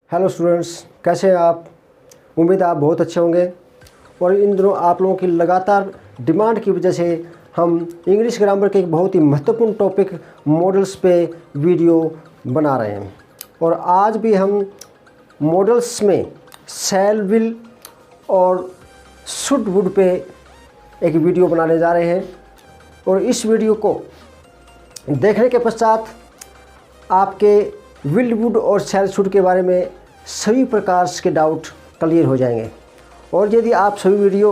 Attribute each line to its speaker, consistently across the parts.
Speaker 1: Hello students, कैसे हैं आप। उम्मीद है आप बहुत अच्छे होंगे। और इन दिनों आप लोगों की लगातार डिमांड की वजह से हम इंग्लिश ग्रामर के एक बहुत ही महत्वपूर्ण टॉपिक मॉडल्स पे वीडियो बना रहे हैं। और आज भी हम मॉडल्स में शैल, विल और शुड, वुड पे एक वीडियो बनाने जा रहे हैं। और इस वीडियो को देखने के पश्चात आपके विल, वुड और शैल, शुड के बारे में सभी प्रकार के डाउट क्लियर हो जाएंगे। और यदि आप सभी वीडियो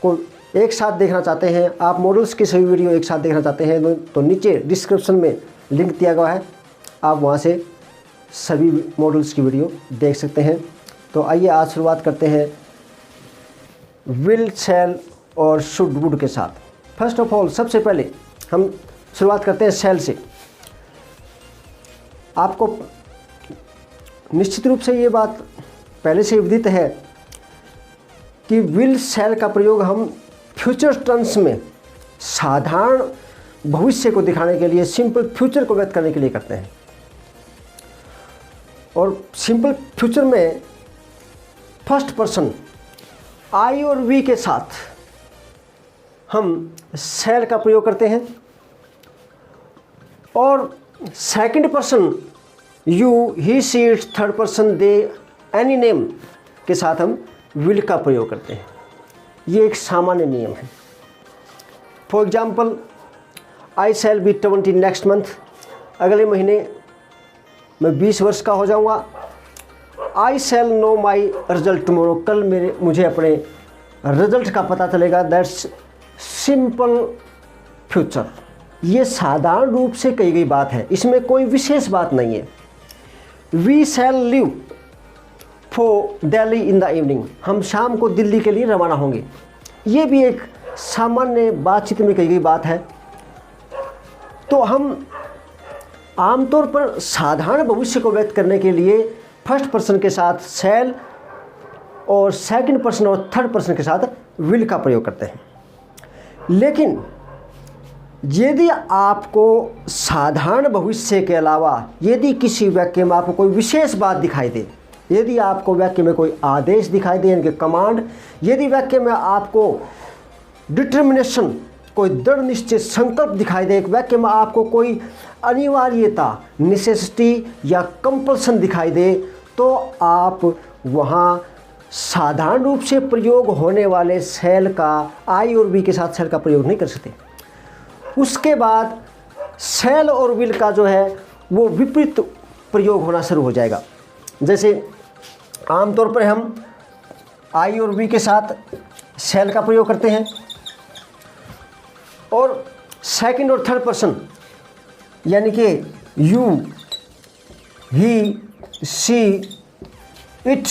Speaker 1: को एक साथ देखना चाहते हैं, आप मॉडल्स की सभी वीडियो एक साथ देखना चाहते हैं, तो नीचे डिस्क्रिप्शन में लिंक दिया गया है, आप वहां से सभी मॉडल्स की वीडियो देख सकते हैं। तो आइए आज शुरुआत करते हैं विल, शैल और शुड, वुड के साथ। फर्स्ट ऑफ ऑल सबसे पहले हम शुरुआत करते हैं शैल से। आपको निश्चित रूप से ये बात पहले से विदित है कि विल, शैल का प्रयोग हम फ्यूचर टेंस में साधारण भविष्य को दिखाने के लिए, सिंपल फ्यूचर को व्यक्त करने के लिए करते हैं। और सिंपल फ्यूचर में फर्स्ट पर्सन आई और वी के साथ हम शैल का प्रयोग करते हैं। और second person you, he, she, it, third person they, any name के साथ हम विल का प्रयोग करते हैं। ये एक सामान्य नियम है। For example, I shall be 20 next month, अगले महीने मैं 20 वर्ष का हो जाऊंगा। आई शैल नो माई रिजल्ट टुमारो, कल मुझे अपने रिजल्ट का पता चलेगा। That's simple future. ये साधारण रूप से कही गई बात है, इसमें कोई विशेष बात नहीं है। We shall leave for Delhi in the evening, हम शाम को दिल्ली के लिए रवाना होंगे। ये भी एक सामान्य बातचीत में कही गई बात है। तो हम आमतौर पर साधारण भविष्य को व्यक्त करने के लिए फर्स्ट पर्सन के साथ शैल और सेकंड पर्सन और थर्ड पर्सन के साथ विल का प्रयोग करते हैं। लेकिन यदि आपको साधारण भविष्य के अलावा यदि किसी वाक्य में आपको कोई विशेष बात दिखाई दे, यदि आपको वाक्य में कोई आदेश दिखाई दे, यानी कि कमांड, यदि वाक्य में आपको डिटर्मिनेशन, कोई दृढ़ निश्चय, संकल्प दिखाई दे, एक वाक्य में आपको कोई अनिवार्यता, नेसेसिटी या कंपल्सन दिखाई दे, तो आप वहाँ साधारण रूप से प्रयोग होने वाले शैल का, आई और वी के साथ शैल का प्रयोग नहीं कर सकते। उसके बाद शैल और विल का जो है वो विपरीत प्रयोग होना शुरू हो जाएगा। जैसे आमतौर पर हम आई और वी के साथ शैल का प्रयोग करते हैं, और सेकंड और थर्ड पर्सन यानी कि यू, ही, शी, इट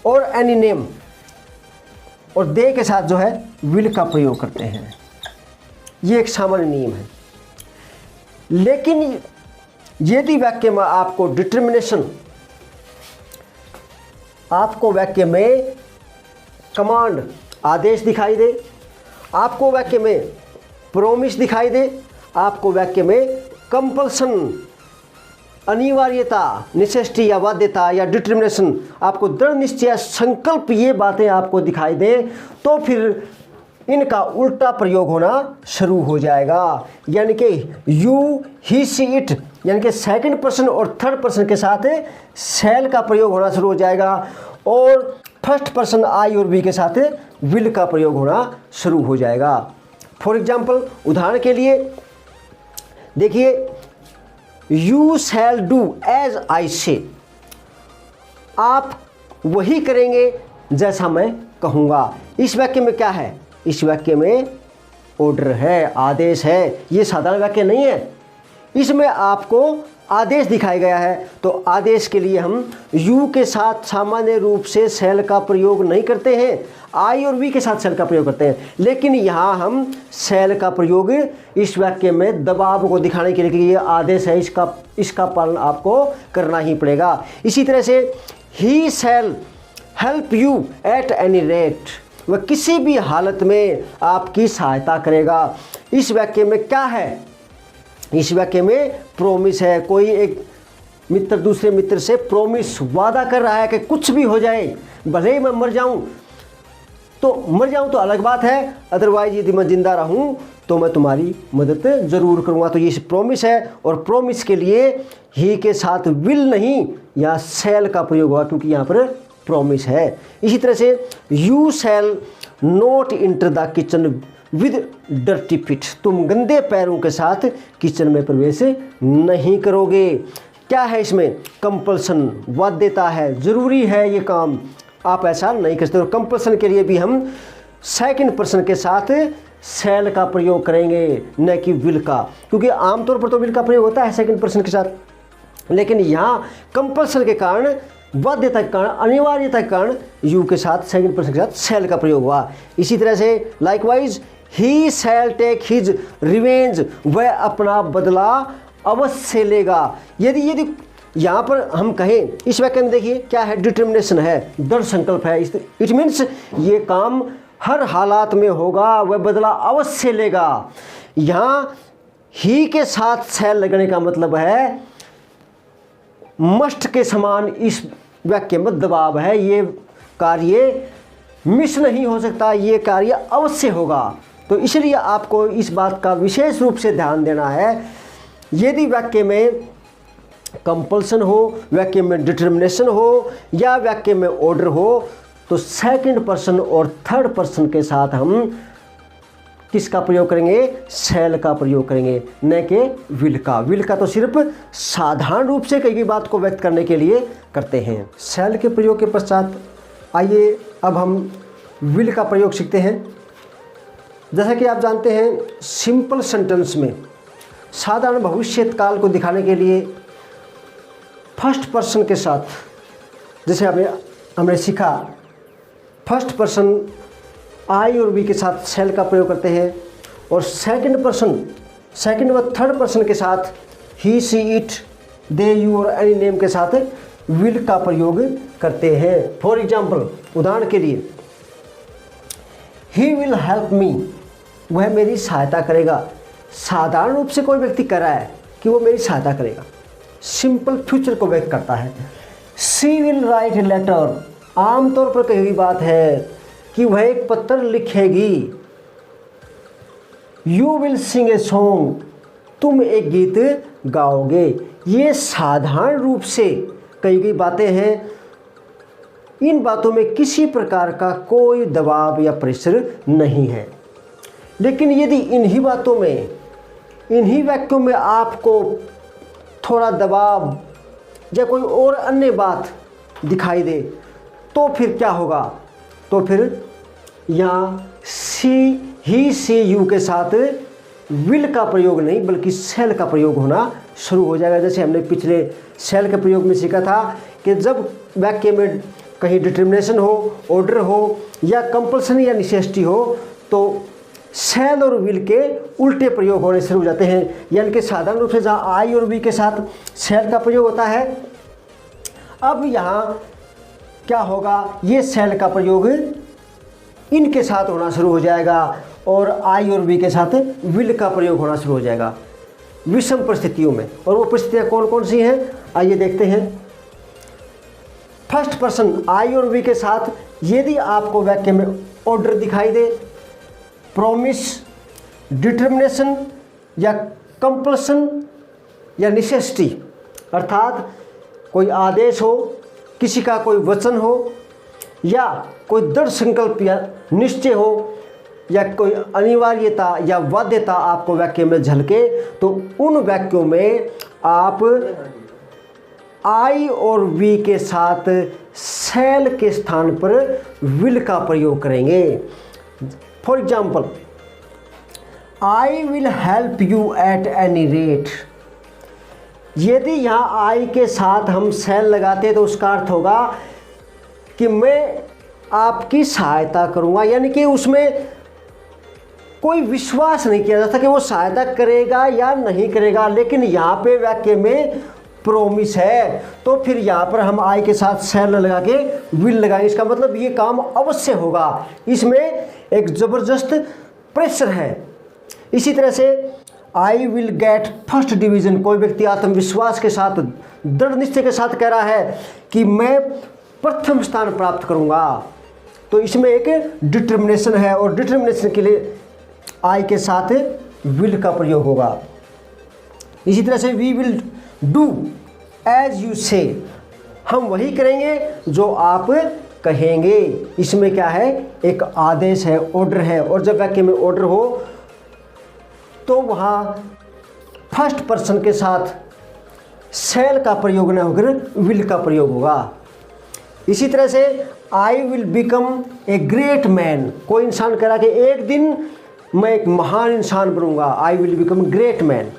Speaker 1: और एनी नेम और दे के साथ जो है विल का प्रयोग करते हैं। ये एक सामान्य नियम है। लेकिन यदि वाक्य में आपको डिटर्मिनेशन, आपको वाक्य में कमांड, आदेश दिखाई दे, आपको वाक्य में प्रोमिस दिखाई दे, आपको वाक्य में कंपल्सन, अनिवार्यता, नेसेसिटी या बाध्यता या डिटर्मिनेशन, आपको दृढ़ निश्चय, संकल्प, ये बातें आपको दिखाई दे, तो फिर इनका उल्टा प्रयोग होना शुरू हो जाएगा। यानी कि यू, ही, शी, इट, यानी कि सेकंड पर्सन और थर्ड पर्सन के साथ शैल का प्रयोग होना शुरू हो जाएगा, और फर्स्ट पर्सन आई और वी के साथ विल का प्रयोग होना शुरू हो जाएगा। फॉर एग्जाम्पल, उदाहरण के लिए देखिए, you shall do as I say, आप वही करेंगे जैसा मैं कहूँगा। इस वाक्य में क्या है? इस वाक्य में ऑर्डर है, आदेश है। ये साधारण वाक्य नहीं है, इसमें आपको आदेश दिखाया गया है। तो आदेश के लिए हम यू के साथ सामान्य रूप से शैल का प्रयोग नहीं करते हैं, आई और वी के साथ शैल का प्रयोग करते हैं। लेकिन यहाँ हम शैल का प्रयोग इस वाक्य में दबाव को दिखाने के लिए कि ये आदेश है, इसका पालन आपको करना ही पड़ेगा। इसी तरह से ही shall help you at any rate, वह किसी भी हालत में आपकी सहायता करेगा। इस वाक्य में क्या है? इस वाक्य में प्रोमिस है, कोई एक मित्र दूसरे मित्र से प्रॉमिस, वादा कर रहा है कि कुछ भी हो जाए, भले ही मैं मर जाऊं तो अलग बात है, अदरवाइज यदि मैं जिंदा रहूं तो मैं तुम्हारी मदद ज़रूर करूंगा। तो ये प्रॉमिस है, और प्रॉमिस के लिए ही के साथ विल नहीं, यहाँ शैल का प्रयोग हुआ क्योंकि यहाँ पर प्रॉमिस है। इसी तरह से you shall not enter the kitchen with dirty feet, तुम गंदे पैरों के साथ किचन में प्रवेश नहीं करोगे। क्या है इसमें? कंपल्सन, बाध्यता है, ज़रूरी है ये काम, आप ऐसा नहीं कर सकते। और कंपल्सन के लिए भी हम सेकंड पर्सन के साथ शैल का प्रयोग करेंगे, न कि विल का, क्योंकि आमतौर पर तो विल का प्रयोग होता है सेकंड पर्सन के साथ, लेकिन यहाँ कंपल्सन के कारण, बाध्यता के कारण, अनिवार्यता के कारण यू के साथ, सेकंड पर्सन के साथ शैल का प्रयोग हुआ। इसी तरह से लाइकवाइज ही शैल टेक हिज रिवेंज, वह अपना बदला अवश्य लेगा। यदि यहाँ पर हम कहें, इस वाक्य में देखिए क्या है, डिटर्मिनेशन है, दृढ़ संकल्प है। इट मीन्स ये काम हर हालात में होगा, वह बदला अवश्य लेगा। यहाँ ही के साथ शैल लगने का मतलब है मस्ट के समान इस वाक्य में दबाव है, ये कार्य मिस नहीं हो सकता, ये कार्य अवश्य होगा। तो इसलिए आपको इस बात का विशेष रूप से ध्यान देना है, यदि वाक्य में कंपल्सन हो, वाक्य में डिटर्मिनेशन हो, या वाक्य में ऑर्डर हो, तो सेकंड पर्सन और थर्ड पर्सन के साथ हम किसका प्रयोग करेंगे? शैल का प्रयोग करेंगे, न कि विल का। विल का तो सिर्फ साधारण रूप से कई बात को व्यक्त करने के लिए करते हैं। शैल के प्रयोग के पश्चात आइए अब हम विल का प्रयोग सीखते हैं। जैसा कि आप जानते हैं, सिंपल सेंटेंस में साधारण भविष्यत काल को दिखाने के लिए फर्स्ट पर्सन के साथ, जैसे हमने सीखा, फर्स्ट पर्सन आई और वी के साथ शैल का प्रयोग करते हैं, और सेकंड व थर्ड पर्सन के साथ ही, सी, इट, दे, यू और एनी नेम के साथ विल का प्रयोग करते हैं। फॉर एग्जाम्पल, उदाहरण के लिए, ही विल हेल्प मी, वह मेरी सहायता करेगा। साधारण रूप से कोई व्यक्ति कर रहा है कि वो मेरी सहायता करेगा, सिंपल फ्यूचर को व्यक्त करता है। सी विल राइट ए लेटर, आमतौर पर कही हुई बात है कि वह एक पत्र लिखेगी। You will sing a song, तुम एक गीत गाओगे। ये साधारण रूप से कही गई बातें हैं, इन बातों में किसी प्रकार का कोई दबाव या प्रेशर नहीं है। लेकिन यदि इन्हीं बातों में, इन्हीं वाक्यों में आपको थोड़ा दबाव या कोई और अन्य बात दिखाई दे, तो फिर क्या होगा? तो फिर यहाँ ही, सी, यू के साथ विल का प्रयोग नहीं बल्कि शैल का प्रयोग होना शुरू हो जाएगा। जैसे हमने पिछले शैल के प्रयोग में सीखा था कि जब वाक्य में कहीं डिटर्मिनेशन हो, ऑर्डर हो, या कंपल्सन या नेसेसिटी हो, तो शैल और विल के उल्टे प्रयोग होने शुरू हो जाते हैं। यानी कि साधारण रूप से जहाँ आई और वी के साथ शैल का प्रयोग होता है, अब यहाँ क्या होगा? ये शैल का प्रयोग इनके साथ होना शुरू हो जाएगा, और आई और वी के साथ विल का प्रयोग होना शुरू हो जाएगा विषम परिस्थितियों में। और वो परिस्थितियाँ कौन कौन सी हैं, आइए देखते हैं। फर्स्ट पर्सन आई और वी के साथ यदि आपको वाक्य में ऑर्डर दिखाई दे, प्रॉमिस, डिटर्मिनेशन या कंपल्सन या नेसेसिटी, अर्थात कोई आदेश हो, किसी का कोई वचन हो, या कोई दृढ़ संकल्प या निश्चय हो, या कोई अनिवार्यता या बाध्यता आपको वाक्य में झलके, तो उन वाक्यों में आप आई और वी के साथ शैल के स्थान पर विल का प्रयोग करेंगे। For example, I will help you at any rate. यदि यहाँ आई के साथ हम शैल लगाते तो उसका अर्थ होगा कि मैं आपकी सहायता करूँगा, यानी कि उसमें कोई विश्वास नहीं किया जाता कि वो सहायता करेगा या नहीं करेगा। लेकिन यहाँ पे वाक्य में प्रोमिस है, तो फिर यहाँ पर हम आई के साथ शैल लगा के विल लगाएंगे। इसका मतलब ये काम अवश्य होगा, इसमें एक ज़बरदस्त प्रेशर है। इसी तरह से I will get first division, कोई व्यक्ति आत्मविश्वास के साथ, दृढ़ निश्चय के साथ कह रहा है कि मैं प्रथम स्थान प्राप्त करूंगा, तो इसमें एक डिटर्मिनेशन है और डिटर्मिनेशन के लिए आई के साथ विल का प्रयोग होगा। इसी तरह से we will do as you say, हम वही करेंगे जो आप कहेंगे। इसमें क्या है, एक आदेश है, ऑर्डर है, और जब वाक्य में ऑर्डर हो तो वहाँ फर्स्ट पर्सन के साथ शैल का प्रयोग न होकर विल का प्रयोग होगा। इसी तरह से I will become a great man, कोई इंसान कह रहा कि एक दिन मैं एक महान इंसान बनूंगा, I will become great man.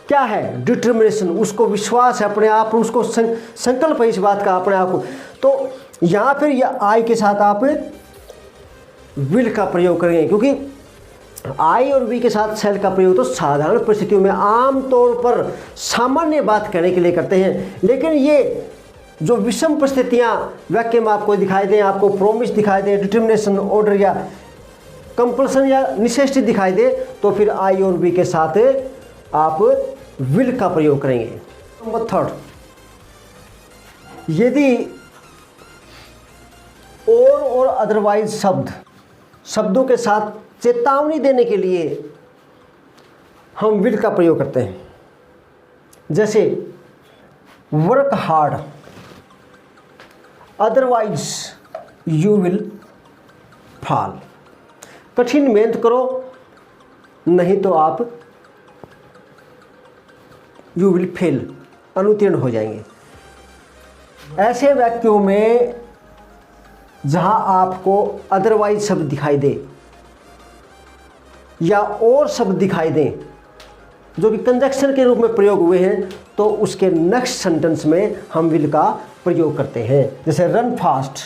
Speaker 1: क्या है, डिटर्मिनेशन, उसको विश्वास है अपने आप, उसको संकल्प है इस बात का अपने आप को। तो यहाँ फिर यह आई के साथ आप विल का प्रयोग करेंगे, क्योंकि आई और वी के साथ शैल का प्रयोग तो साधारण परिस्थितियों में आम तौर पर सामान्य बात कहने के लिए करते हैं। लेकिन ये जो विषम परिस्थितियाँ वाक्य में आपको दिखाई दें, आपको प्रोमिस दिखाई दे, डिटर्मिनेशन, ऑर्डर या कंपल्सन या नेसेसिटी दिखाई दे, तो फिर आई और वी के साथ आप विल का प्रयोग करेंगे। नंबर 3, यदि और अदरवाइज शब्दों के साथ चेतावनी देने के लिए हम विल का प्रयोग करते हैं, जैसे work hard, otherwise you will fall, कठिन मेहनत करो नहीं तो आप यू विल फेल, अनुत्तीर्ण हो जाएंगे। ऐसे वाक्यों में जहां आपको अदरवाइज शब्द दिखाई दे या और शब्द दिखाई दें जो कि कंजक्शन के रूप में प्रयोग हुए हैं, तो उसके नेक्स्ट सेंटेंस में हम विल का प्रयोग करते हैं। जैसे रन फास्ट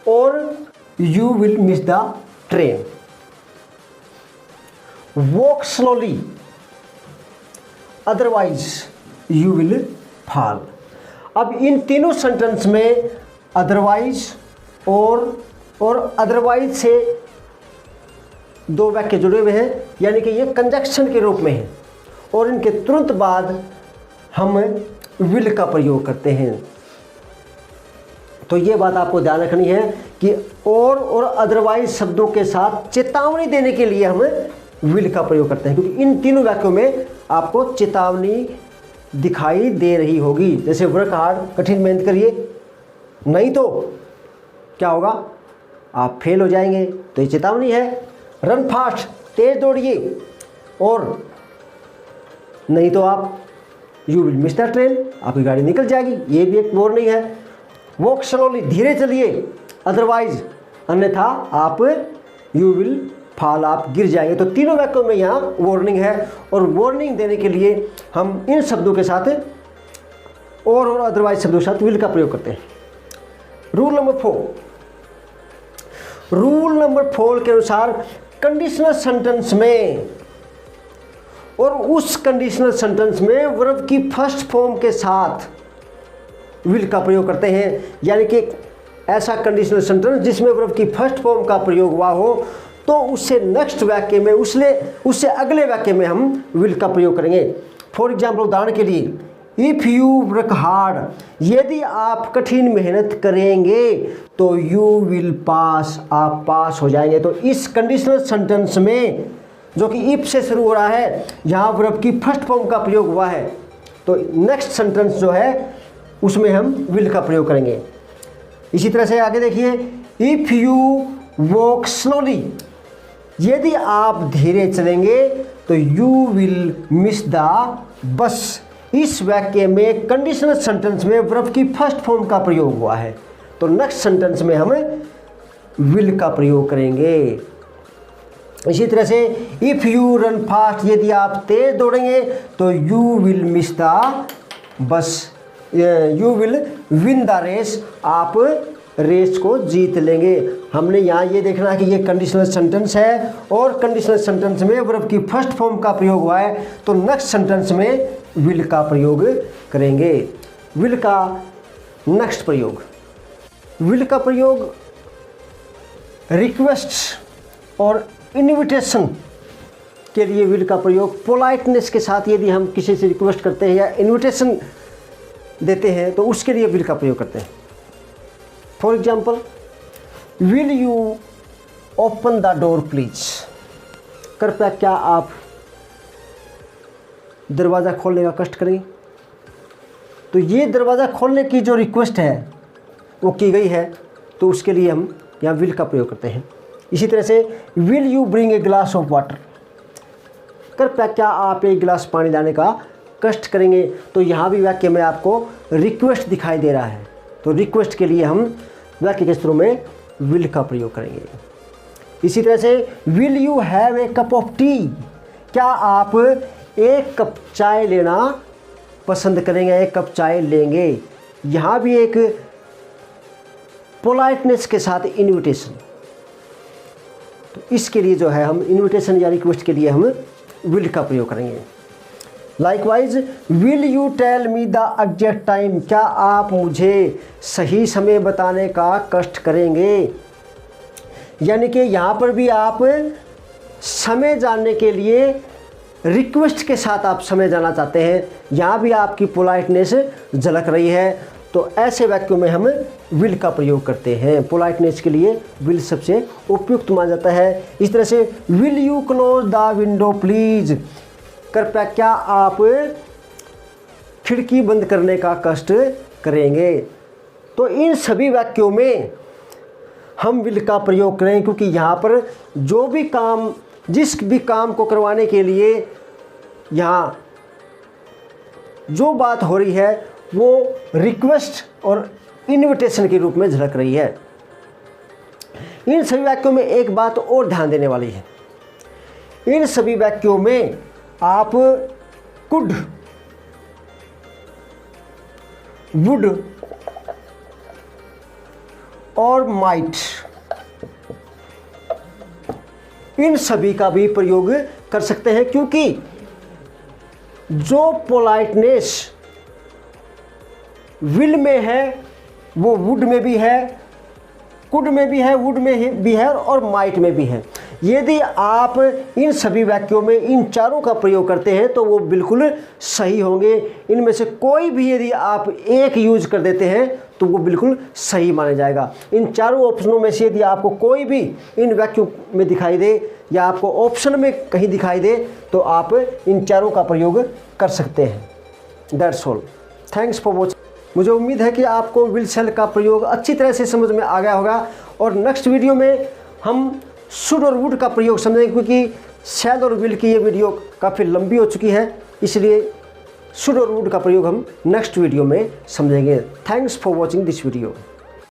Speaker 1: और you will miss the train, walk slowly otherwise you will fall. अब इन तीनों सेंटेंस में अदरवाइज और अदरवाइज से दो वाक्य जुड़े हुए हैं, यानी कि ये कंजक्शन के रूप में है, और इनके तुरंत बाद हम विल का प्रयोग करते हैं। तो ये बात आपको ध्यान रखनी है कि और अदरवाइज शब्दों के साथ चेतावनी देने के लिए हम विल का प्रयोग करते हैं, क्योंकि इन तीनों वाक्यों में आपको चेतावनी दिखाई दे रही होगी। जैसे वर्क हार्ड, कठिन मेहनत करिए, नहीं तो क्या होगा, आप फेल हो जाएंगे, तो ये चेतावनी है। रन फास्ट, तेज दौड़िए, और नहीं तो आप you will miss the train, आपकी गाड़ी निकल जाएगी, ये भी एक वार्निंग है। वॉक स्लोली, धीरे चलिए, अदरवाइज अन्यथा आप यू विल फॉल, आप गिर जाएंगे। तो तीनों वाक्यों में यहाँ वार्निंग है, और वार्निंग देने के लिए हम इन शब्दों के साथ और अदरवाइज शब्दों के साथ विल का प्रयोग करते हैं। रूल नंबर 4 के अनुसार कंडीशनल सेंटेंस में और उस कंडीशनल सेंटेंस में वर्ब की फर्स्ट फॉर्म के साथ विल का प्रयोग करते हैं, यानी कि ऐसा कंडीशनल सेंटेंस जिसमें वर्ब की फर्स्ट फॉर्म का प्रयोग हुआ हो, तो उससे नेक्स्ट वाक्य में उससे अगले वाक्य में हम विल का प्रयोग करेंगे। फॉर एग्जाम्पल, उदाहरण के लिए, इफ़ यू वर्क हार्ड, यदि आप कठिन मेहनत करेंगे तो यू विल पास, आप पास हो जाएंगे। तो इस कंडीशनल सेंटेंस में जो कि इफ से शुरू हो रहा है, यहाँ वर्ब की फर्स्ट फॉर्म का प्रयोग हुआ है, तो नेक्स्ट सेंटेंस जो है उसमें हम विल का प्रयोग करेंगे। इसी तरह से आगे देखिए, इफ़ यू वॉक स्लोली, यदि आप धीरे चलेंगे तो यू विल मिस द बस। इस वाक्य में कंडीशनल सेंटेंस में वर्ब की फर्स्ट फॉर्म का प्रयोग हुआ है, तो नेक्स्ट सेंटेंस में हम विल का प्रयोग करेंगे। इसी तरह से इफ़ यू रन फास्ट, यदि आप तेज दौड़ेंगे तो you will miss the bus, you will win the race, आप रेस को जीत लेंगे। हमने यहाँ ये देखना है कि ये कंडीशनल सेंटेंस है और कंडीशनल सेंटेंस में वर्ब की फर्स्ट फॉर्म का प्रयोग हुआ है, तो नेक्स्ट सेंटेंस में विल का प्रयोग करेंगे। विल का नेक्स्ट प्रयोग, विल का प्रयोग रिक्वेस्ट और इनविटेशन के लिए विल का प्रयोग पोलाइटनेस के साथ यदि हम किसी से रिक्वेस्ट करते हैं या इनविटेशन देते हैं तो उसके लिए विल का प्रयोग करते हैं। For example, will you open the door please, कृपया क्या आप दरवाज़ा खोलने का कष्ट करेंगे। तो ये दरवाज़ा खोलने की जो रिक्वेस्ट है वो की गई है, तो उसके लिए हम यहाँ विल का प्रयोग करते हैं। इसी तरह से will you bring a glass of water, कृपया क्या आप एक गिलास पानी लाने का कष्ट करेंगे। तो यहाँ भी वाक्य में आपको रिक्वेस्ट दिखाई दे रहा है, तो रिक्वेस्ट के लिए हम वाक्य के शुरू में विल का प्रयोग करेंगे। इसी तरह से will you have a cup of T, क्या आप एक कप चाय लेना पसंद करेंगे, एक कप चाय लेंगे। यहाँ भी एक पोलाइटनेस के साथ इनविटेशन, तो इसके लिए जो है हम इनविटेशन या रिक्वेस्ट के लिए हम विल का प्रयोग करेंगे। Likewise, will you tell me the exact time, क्या आप मुझे सही समय बताने का कष्ट करेंगे। यानी कि यहाँ पर भी आप समय जानने के लिए रिक्वेस्ट के साथ आप समय जानना चाहते हैं, यहाँ भी आपकी पोलाइटनेस झलक रही है, तो ऐसे वाक्यों में हम विल का प्रयोग करते हैं। पोलाइटनेस के लिए विल सबसे उपयुक्त माना जाता है। इस तरह से will you close the window please, कृपया क्या आप खिड़की बंद करने का कष्ट करेंगे। तो इन सभी वाक्यों में हम विल का प्रयोग करें, क्योंकि यहाँ पर जो भी काम, जिस भी काम को करवाने के लिए यहाँ जो बात हो रही है वो रिक्वेस्ट और इनविटेशन के रूप में झलक रही है। इन सभी वाक्यों में एक बात और ध्यान देने वाली है, इन सभी वाक्यों में आप कुड, वुड और माइट, इन सभी का भी प्रयोग कर सकते हैं, क्योंकि जो पोलाइटनेस विल में है वो वुड में भी है, कुड में भी है, वुड में भी है और माइट में भी है। यदि आप इन सभी वाक्यों में इन चारों का प्रयोग करते हैं तो वो बिल्कुल सही होंगे। इनमें से कोई भी यदि आप एक यूज कर देते हैं तो वो बिल्कुल सही माना जाएगा। इन चारों ऑप्शनों में से यदि आपको कोई भी इन वाक्यों में दिखाई दे या आपको ऑप्शन में कहीं दिखाई दे तो आप इन चारों का प्रयोग कर सकते हैं। That's all, thanks for watching. मुझे उम्मीद है कि आपको विल शेल का प्रयोग अच्छी तरह से समझ में आ गया होगा, और नेक्स्ट वीडियो में हम शुड और वुड का प्रयोग समझेंगे, क्योंकि शैल और विल की ये वीडियो काफ़ी लंबी हो चुकी है, इसलिए शुड और वुड का प्रयोग हम नेक्स्ट वीडियो में समझेंगे। Thanks for watching this video.